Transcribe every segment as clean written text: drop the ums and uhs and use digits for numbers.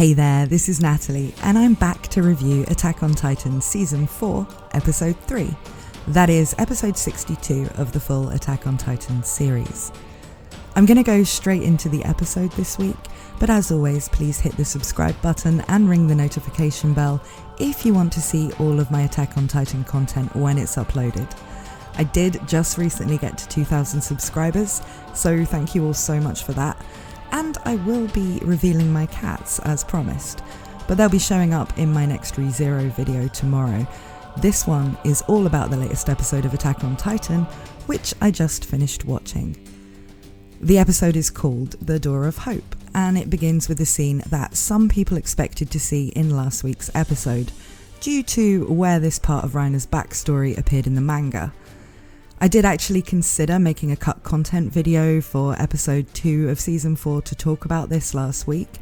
Hey there, this is Natalie, and I'm back to review Attack on Titan Season 4, Episode 3. That is Episode 62 of the full Attack on Titan series. I'm going to go straight into the episode this week, but as always, please hit the subscribe button and ring the notification bell if you want to see all of my Attack on Titan content when it's uploaded. I did just recently get to 2,000 subscribers, so thank you all so much for that. And I will be revealing my cats as promised, but they'll be showing up in my next ReZero video tomorrow. This one is all about the latest episode of Attack on Titan, which I just finished watching. The episode is called The Door of Hope, and it begins with a scene that some people expected to see in last week's episode, due to where this part of Rhinos Backstory appeared in the manga. I did actually consider making a cut content video for episode 2 of season 4 to talk about this last week,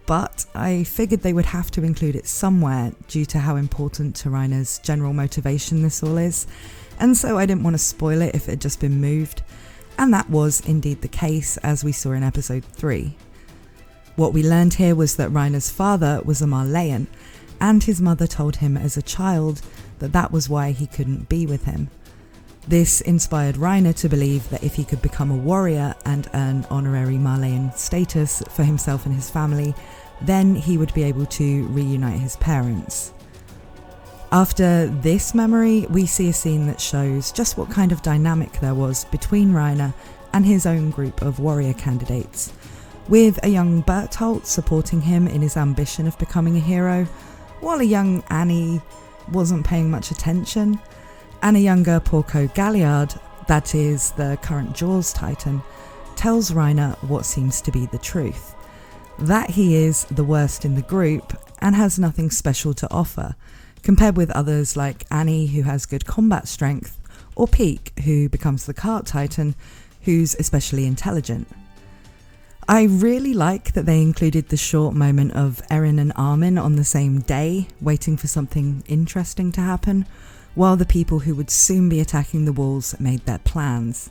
but I figured they would have to include it somewhere due to how important to Reiner's general motivation this all is, and so I didn't want to spoil it if it had just been moved, and that was indeed the case as we saw in episode 3. What we learned here was that Reiner's father was a Marleyan, and his mother told him as a child that that was why he couldn't be with him. This inspired Reiner to believe that if he could become a warrior and earn honorary Marleyan status for himself and his family, then he would be able to reunite his parents. After this memory, we see a scene that shows just what kind of dynamic there was between Reiner and his own group of warrior candidates, with a young Bertholt supporting him in his ambition of becoming a hero, while a young Annie wasn't paying much attention, and a younger Falco Galliard, that is the current Jaws Titan, tells Reiner what seems to be the truth, that he is the worst in the group and has nothing special to offer, compared with others like Annie, who has good combat strength, or Peak, who becomes the cart Titan, who's especially intelligent. I really like that they included the short moment of Eren and Armin on the same day, waiting for something interesting to happen, while the people who would soon be attacking the walls made their plans.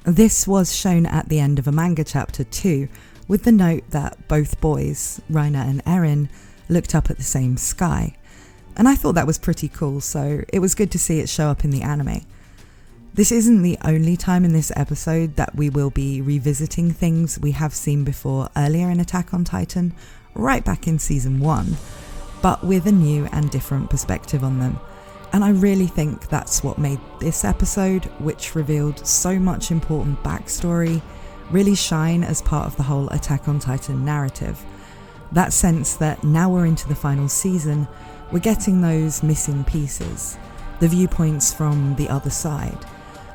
This was shown at the end of a manga chapter too, with the note that both boys, Reiner and Eren, looked up at the same sky. And I thought that was pretty cool, so it was good to see it show up in the anime. This isn't the only time in this episode that we will be revisiting things we have seen before earlier in Attack on Titan, right back in season 1, but with a new and different perspective on them. And I really think that's what made this episode, which revealed so much important backstory, really shine as part of the whole Attack on Titan narrative. That sense that now we're into the final season, we're getting those missing pieces, the viewpoints from the other side,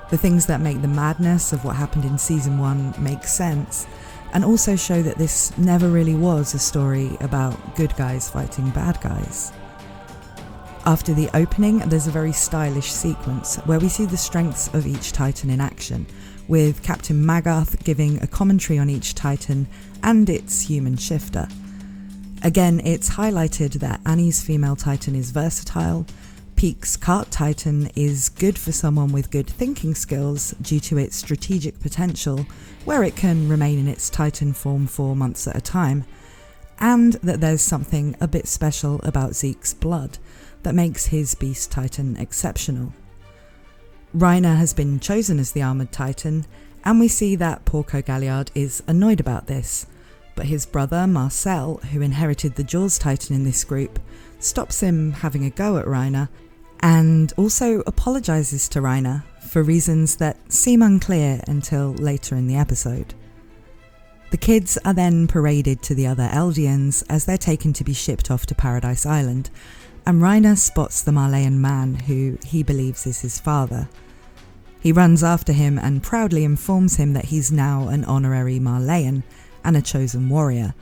the things that make the madness of what happened in season 1 make sense, and also show that this never really was a story about good guys fighting bad guys. After the opening, there's a very stylish sequence where we see the strengths of each Titan in action, with Captain Magath giving a commentary on each Titan and its human shifter. Again, it's highlighted that Annie's female Titan is versatile, Peak's cart Titan is good for someone with good thinking skills due to its strategic potential, where it can remain in its Titan form for months at a time, and that there's something a bit special about Zeke's blood that makes his Beast Titan exceptional. Reiner has been chosen as the Armoured Titan, and we see that Falco Galliard is annoyed about this, but his brother Marcel, who inherited the Jaws Titan in this group, stops him having a go at Reiner, and also apologises to Reiner for reasons that seem unclear until later in the episode. The kids are then paraded to the other Eldians as they're taken to be shipped off to Paradis Island, and Reiner spots the Marleyan man who he believes is his father. He runs after him and proudly informs him that he's now an honorary Marleyan and a chosen warrior,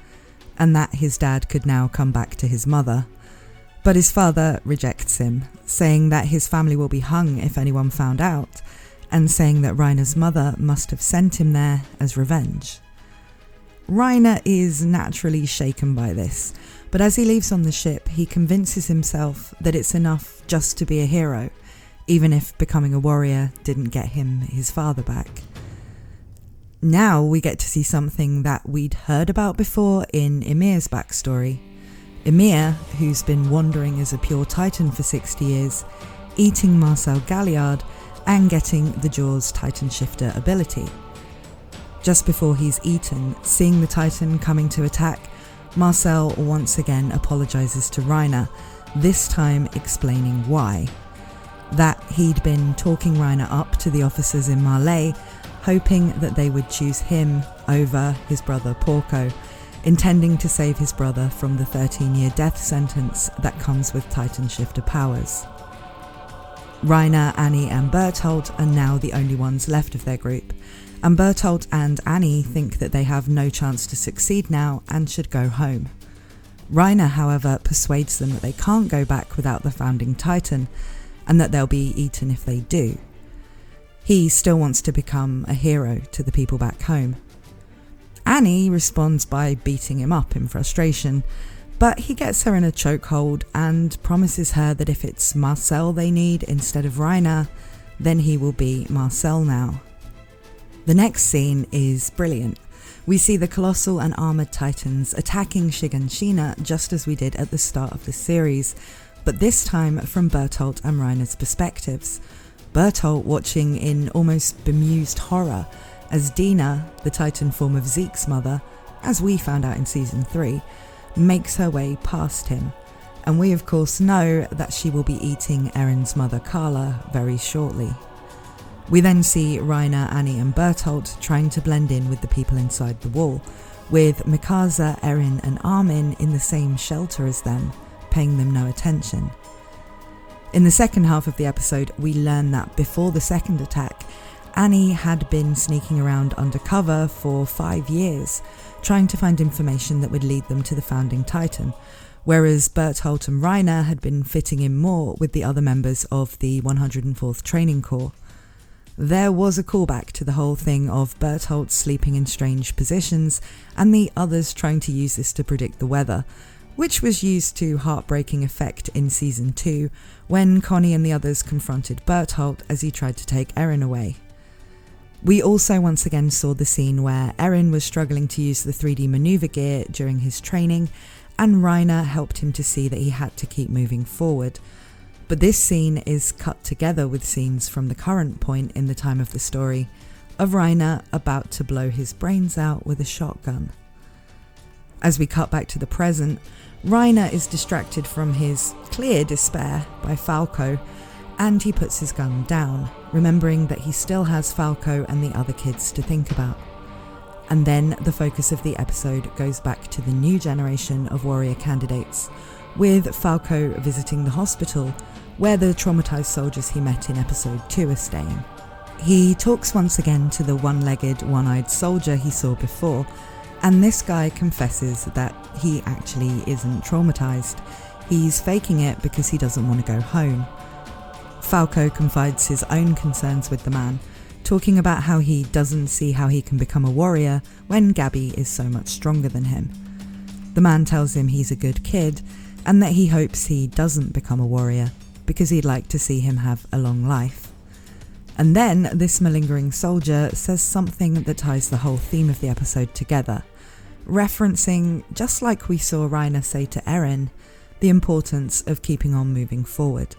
and that his dad could now come back to his mother. But his father rejects him, saying that his family will be hung if anyone found out, and saying that Reiner's mother must have sent him there as revenge. Reiner is naturally shaken by this, but as he leaves on the ship, he convinces himself that it's enough just to be a hero, even if becoming a warrior didn't get him his father back. Now we get to see something that we'd heard about before in Emirs Backstory. Ymir, who's been wandering as a pure Titan for 60 years, eating Marcel Galliard and getting the Jaws Titan Shifter ability. Just before he's eaten, seeing the Titan coming to attack, Marcel once again apologises to Reiner, this time explaining why. That he'd been talking Reiner up to the officers in Marley, hoping that they would choose him over his brother Porco, intending to save his brother from the 13-year death sentence that comes with Titan Shifter powers. Reiner, Annie and Bertholt are now the only ones left of their group, and Bertolt and Annie think that they have no chance to succeed now and should go home. Reiner, however, persuades them that they can't go back without the founding Titan, and that they'll be eaten if they do. He still wants to become a hero to the people back home. Annie responds by beating him up in frustration, but he gets her in a chokehold and promises her that if it's Marcel they need instead of Reiner, then he will be Marcel now. The next scene is brilliant. We see the colossal and armoured titans attacking Shiganshina just as we did at the start of the series, but this time from Bertolt and Reiner's perspectives. Bertolt watching in almost bemused horror as Dina, the Titan form of Zeke's mother, as we found out in season 3, makes her way past him, and we of course know that she will be eating Eren's mother Carla very shortly. We then see Reiner, Annie and Bertolt trying to blend in with the people inside the wall, with Mikasa, Eren and Armin in the same shelter as them, paying them no attention. In the second half of the episode, we learn that before the second attack, Annie had been sneaking around undercover for 5 years, trying to find information that would lead them to the founding Titan, whereas Bertholt and Reiner had been fitting in more with the other members of the 104th Training Corps. There was a callback to the whole thing of Bertholt sleeping in strange positions and the others trying to use this to predict the weather, which was used to heartbreaking effect in season 2 when Connie and the others confronted Bertholt as he tried to take Eren away. We also once again saw the scene where Eren was struggling to use the 3D maneuver gear during his training, and Reiner helped him to see that he had to keep moving forward. But this scene is cut together with scenes from the current point in the time of the story of Reiner about to blow his brains out with a shotgun. As we cut back to the present, Reiner is distracted from his clear despair by Falco, and he puts his gun down, remembering that he still has Falco and the other kids to think about. And then the focus of the episode goes back to the new generation of warrior candidates, with Falco visiting the hospital where the traumatized soldiers he met in episode 2 are staying. He talks once again to the one-legged, one-eyed soldier he saw before, and this guy confesses that he actually isn't traumatized. He's faking it because he doesn't want to go home. Falco confides his own concerns with the man, talking about how he doesn't see how he can become a warrior when Gabby is so much stronger than him. The man tells him he's a good kid and that he hopes he doesn't become a warrior because he'd like to see him have a long life. And then this malingering soldier says something that ties the whole theme of the episode together, referencing, just like we saw Reiner say to Eren, the importance of keeping on moving forward.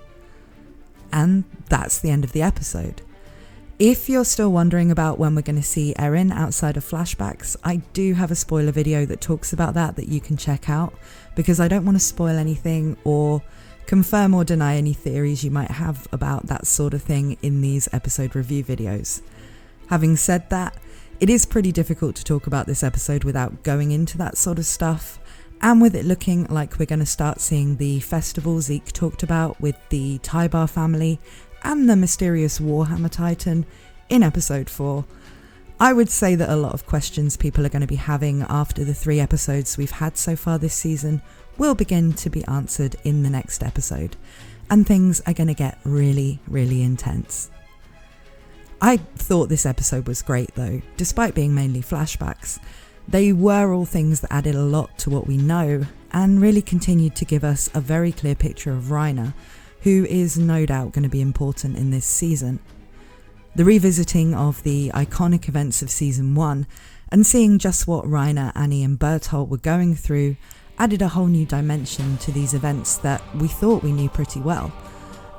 And that's the end of the episode. If you're still wondering about when we're going to see Eren outside of flashbacks, I do have a spoiler video that talks about that you can check out, because I don't want to spoil anything or confirm or deny any theories you might have about that sort of thing in these episode review videos. Having said that, it is pretty difficult to talk about this episode without going into that sort of stuff, and with it looking like we're going to start seeing the festival Zeke talked about with the Tybar family and the mysterious Warhammer Titan in episode 4, I would say that a lot of questions people are going to be having after the 3 episodes we've had so far this season will begin to be answered in the next episode, and things are going to get really, really intense. I thought this episode was great though, despite being mainly flashbacks. They were all things that added a lot to what we know and really continued to give us a very clear picture of Reiner, who is no doubt going to be important in this season. The revisiting of the iconic events of Season 1 and seeing just what Reiner, Annie and Bertholt were going through added a whole new dimension to these events that we thought we knew pretty well.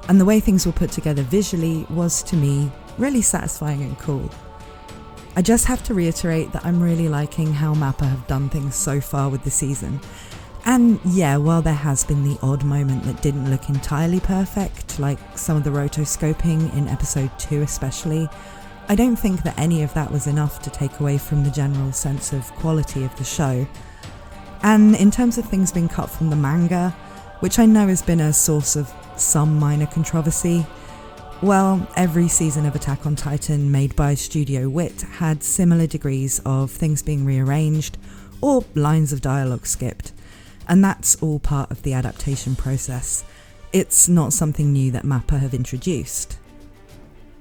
And the way things were put together visually was, to me, really satisfying and cool. I just have to reiterate that I'm really liking how MAPPA have done things so far with the season. And yeah, while there has been the odd moment that didn't look entirely perfect, like some of the rotoscoping in episode 2 especially, I don't think that any of that was enough to take away from the general sense of quality of the show. And in terms of things being cut from the manga, which I know has been a source of some minor controversy, well, every season of Attack on Titan made by Studio Wit had similar degrees of things being rearranged or lines of dialogue skipped, and that's all part of the adaptation process. It's not something new that MAPPA have introduced.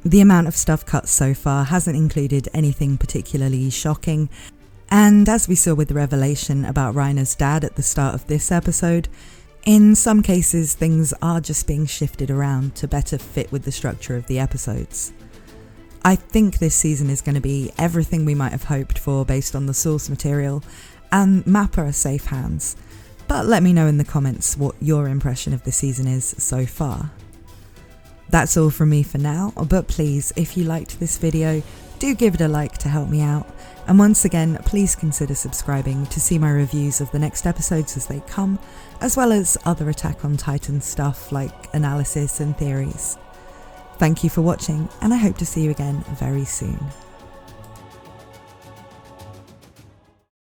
The amount of stuff cut so far hasn't included anything particularly shocking, and as we saw with the revelation about Reiner's dad at the start of this episode, in some cases things are just being shifted around to better fit with the structure of the episodes. I think this season is going to be everything we might have hoped for based on the source material, and MAPPA are safe hands. But let me know in the comments what your impression of the season is so far. That's all from me for now, but please, if you liked this video, do give it a like to help me out. And once again, please consider subscribing to see my reviews of the next episodes as they come, as well as other Attack on Titan stuff like analysis and theories. Thank you for watching, and I hope to see you again very soon.